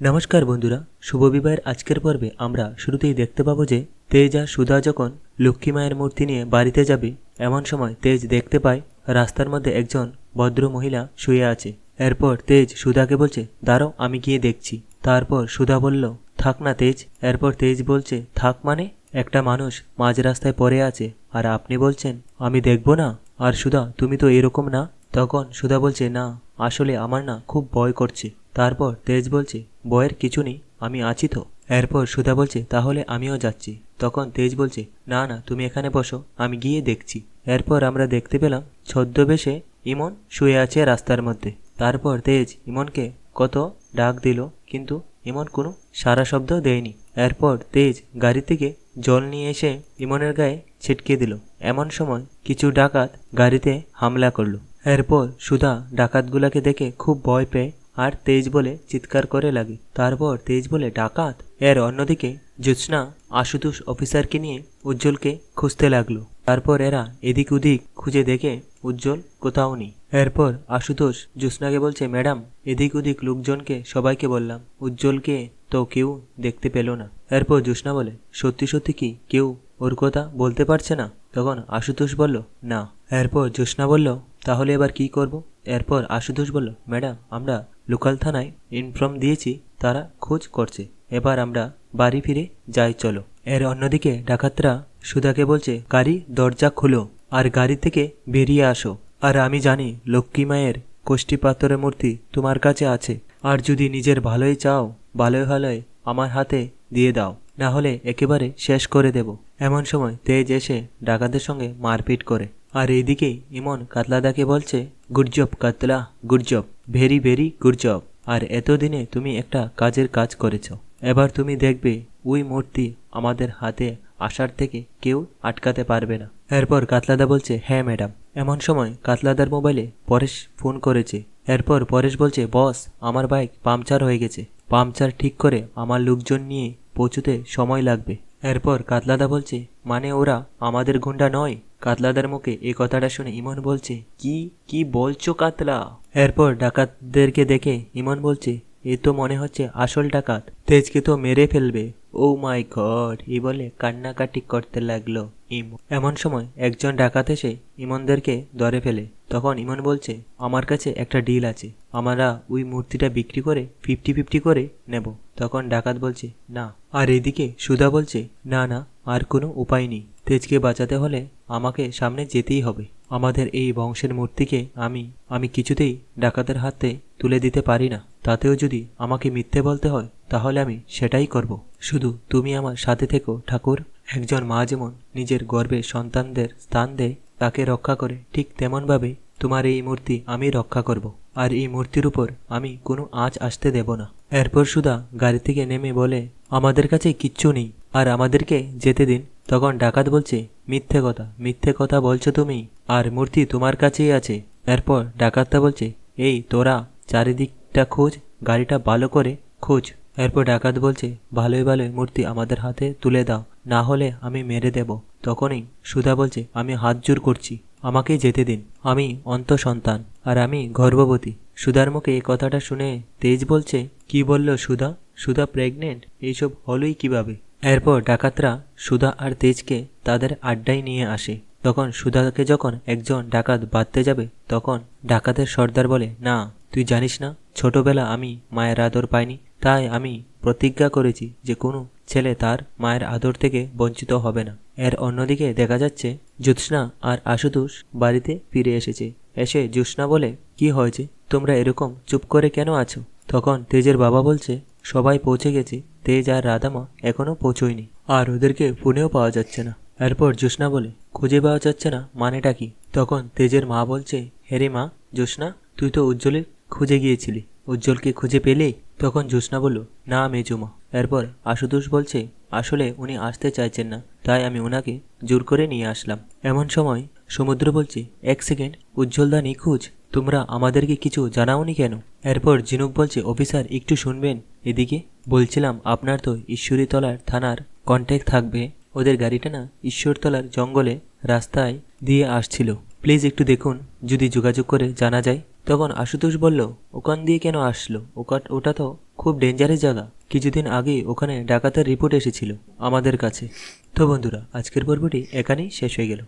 নমস্কার বন্ধুরা, শুভ বিবাহের আজকের পর্বে আমরা শুরুতেই দেখতে পাবো যে তেজ আর সুধা যখন লক্ষ্মী মায়ের মূর্তি নিয়ে বাড়িতে যাবে, এমন সময় তেজ দেখতে পায় রাস্তার মধ্যে একজন ভদ্র মহিলা শুয়ে আছে। এরপর তেজ সুধাকে বলছে, দাঁড়াও, আমি গিয়ে দেখছি। তারপর সুধা বলল, থাক না তেজ। এরপর তেজ বলছে, থাক মানে? একটা মানুষ মাঝ রাস্তায় পড়ে আছে আর আপনি বলছেন আমি দেখব না? আর সুধা, তুমি তো এরকম না। তখন সুধা বলছে, না আসলে আমার না খুব ভয় করছে। তারপর তেজ বলছে, ভয়ের কিছু নেই, আমি আছি তো। এরপর সুধা বলছে, তাহলে আমিও যাচ্ছি। তখন তেজ বলছে, না না, তুমি এখানে বসো, আমি গিয়ে দেখছি। এরপর আমরা দেখতে পেলাম ছদ্মবেশে ইমন শুয়ে আছে রাস্তার মধ্যে। তারপর তেজ ইমনকে কত ডাক দিল, কিন্তু ইমন কোনো সারা শব্দ দেয়নি। এরপর তেজ গাড়ি থেকে জল নিয়ে এসে ইমনের গায়ে ছিটকে দিল। এমন সময় কিছু ডাকাত গাড়িতে হামলা করলো। এরপর সুধা ডাকাতগুলাকে দেখে খুব ভয় পেয়ে আর তেজ বলে চিৎকার করে লাগে। তারপর তেজ বলে, ডাকাত। এর অন্যদিকে জ্যোৎস্না আশুতোষ অফিসারকে নিয়ে উজ্জ্বলকে খুঁজতে লাগলো। তারপর এরা এদিক ওদিক খুঁজে দেখে উজ্জ্বল কোথাও নেই। এরপর আশুতোষ জ্যোৎস্নাকে বলছে, ম্যাডাম, এদিক ওদিক লোকজনকে সবাইকে বললাম, উজ্জ্বলকে তো কেউ দেখতে পেল না। এরপর জ্যোৎস্না বলে, সত্যি সত্যি কি কেউ ওর কথা বলতে পারছে না? তখন আশুতোষ বলল, না। এরপর জ্যোৎস্না বলল, তাহলে এবার কি করব? এরপর আশুতোষ বলল, ম্যাডাম, আমরা লোকাল থানায় ইনফর্ম দিয়েছি, তারা খোঁজ করছে, এবার আমরা বাড়ি ফিরে যাই, চলো। এর অন্যদিকে ডাকাতরা সুধাকে বলছে, গাড়ি দরজা খুলো আর গাড়ি থেকে বেরিয়ে আসো। আর আমি জানি লক্ষ্মী মায়ের কোষ্ঠী পাথরের মূর্তি তোমার কাছে আছে, আর যদি নিজের ভালোই চাও, ভালোই ভালোই আমার হাতে দিয়ে দাও, না হলে একেবারে শেষ করে দেব। এমন সময় তেজ এসে ডাকাতদের সঙ্গে মারপিট করে। আর এইদিকে ইমন কাতলাদাকে বলছে, good job Katla, good job, very very good job. আর এতদিনে তুমি একটা কাজের কাজ করেছ, এবার তুমি দেখবে ওই মূর্তি আমাদের হাতে আসার থেকে কেউ আটকাতে পারবে না। এরপর কাতলাদা বলছে, হ্যাঁ ম্যাডাম। এমন সময় কাতলাদার মোবাইলে পরেশ ফোন করেছে। এরপর পরেশ বলছে, বস, আমার বাইক পাংচার হয়ে গেছে, পাংচার ঠিক করে আমার লোকজন নিয়ে পৌঁছতে সময় লাগবে। এরপর কাতলাদা বলছে, মানে ওরা আমাদের গুন্ডা নয়? কাতলাদার মুখে এই কথাটা শুনে ইমন বলছে, কি কি বলছো কাতলা? এরপর ডাকাতদেরকে দেখে ইমন বলছে, এ তো মনে হচ্ছে আসল ডাকাত, তেজকে তো মেরে ফেলবে। ও মাই গড, এই বলে কান্নাকাটি করতে লাগলো ইমন। এমন সময় একজন ডাকাত এসে ইমনদেরকে ধরে ফেলে। তখন ইমন বলছে, আমার কাছে একটা ডিল আছে, আমরা ওই মূর্তিটা বিক্রি করে 50-50 করে নেব। তখন ডাকাত বলছে, না। আর এদিকে সুধা বলছে, না না, আর কোনো উপায় নেই, তেজকে বাঁচাতে হলে আমাকে সামনে যেতেই হবে। আমাদের এই বংশের মূর্তিকে আমি কিছুতেই ডাকাতের হাতে তুলে দিতে পারি না। তাতেও যদি আমাকে মিথ্যে বলতে হয় তাহলে আমি সেটাই করব। শুধু তুমি আমার সাথে থেকো ঠাকুর। একজন মা যেমন নিজের গর্ভে সন্তানদের স্থান দেয়, তাকে রক্ষা করে, ঠিক তেমনভাবে তোমার এই মূর্তি আমি রক্ষা করব। আর এই মূর্তির উপর আমি কোনো আঁচ আসতে দেব না। এরপর সুধা গাড়ি থেকে নেমে বলে, আমাদের কাছে কিচ্ছু নেই, আর আমাদেরকে যেতে দিন। তখন ডাকাত বলছে, মিথ্যে কথা বলছো তুমি, আর মূর্তি তোমার কাছেই আছে। এরপর ডাকাতটা বলছে, এই তোরা চারিদিকটা খোঁজ, গাড়িটা ভালো করে খোঁজ। এরপর ডাকাত বলছে, ভালোই ভালোই মূর্তি আমাদের হাতে তুলে দাও, না হলে আমি মেরে দেব। তখনই সুধা বলছে, আমি হাত জোর করছি, আমাকে যেতে দিন, আমি অন্ত সন্তান, আর আমি গর্ভবতী। সুধার মুখে এই কথাটা শুনে তেজ বলছে, কি বলল সুধা? সুধা প্রেগনেন্ট? এইসব হলোই কিভাবে? এরপর ডাকাতরা সুধা আর তেজকে তাদের আড্ডায় নিয়ে আসে। তখন সুধাকে যখন একজন ডাকাত বাঁধতে যাবে, তখন ডাকাতের সর্দার বলে, না, তুই জানিস না, ছোটবেলা আমি মায়ের আদর পাইনি, তাই আমি প্রতিজ্ঞা করেছি যে কোনো ছেলে তার মায়ের আদর থেকে বঞ্চিত হবে না। এর অন্যদিকে দেখা যাচ্ছে জ্যোৎস্না আর আশুতোষ বাড়িতে ফিরে এসেছে। এসে জ্যোৎস্না বলে, কি হয়েছে, তোমরা এরকম চুপ করে কেন আছো? তখন তেজের বাবা বলছে, সবাই পৌঁছে গেছে, তেজ আর রাধামা এখনো পৌঁছয়নি, আর ওদেরকে ফোনেও পাওয়া যাচ্ছে না। এরপর জ্যোৎস্না বলে, খুঁজে পাওয়া যাচ্ছে না মানেটা কি? তখন তেজের মা বলছে, হেরে মা, জ্যোৎস্না, তুই তো উজ্জ্বলের খুঁজে গিয়েছিলি, উজ্জ্বলকে খুঁজে পেলে? তখন জ্যোৎস্না বলল, না মেজুমা। এরপর আশুতোষ বলছে, আসলে উনি আসতে চাইছেন না, তাই আমি ওনাকে জোর করে নিয়ে আসলাম। এমন সময় সমুদ্র বলছে, এক সেকেন্ড, উজ্জ্বলদা নিখোঁজ, তোমরা আমাদেরকে কিছু জানাওনি কেন? এরপর ঝিনুক বলছে, অফিসার একটু শুনবেন এদিকে। বলছিলাম, আপনার তো ঈশ্বরীতলার থানার কন্ট্যাক্ট থাকবে, ওদের গাড়িটা না ঈশ্বরতলার জঙ্গলে রাস্তায় দিয়ে আসছিল, প্লিজ একটু দেখুন, যদি যোগাযোগ করে জানা যায়। তখন আশুতোষ বলল, ওখান দিয়ে কেন আসলো? ওটা তো খুব ডেঞ্জারাস জায়গা। কিছুদিন আগেই ওখানে ডাকাতের রিপোর্ট এসেছিল আমাদের কাছে। তো বন্ধুরা, আজকের পর্বটি এখানেই শেষ হয়ে গেল।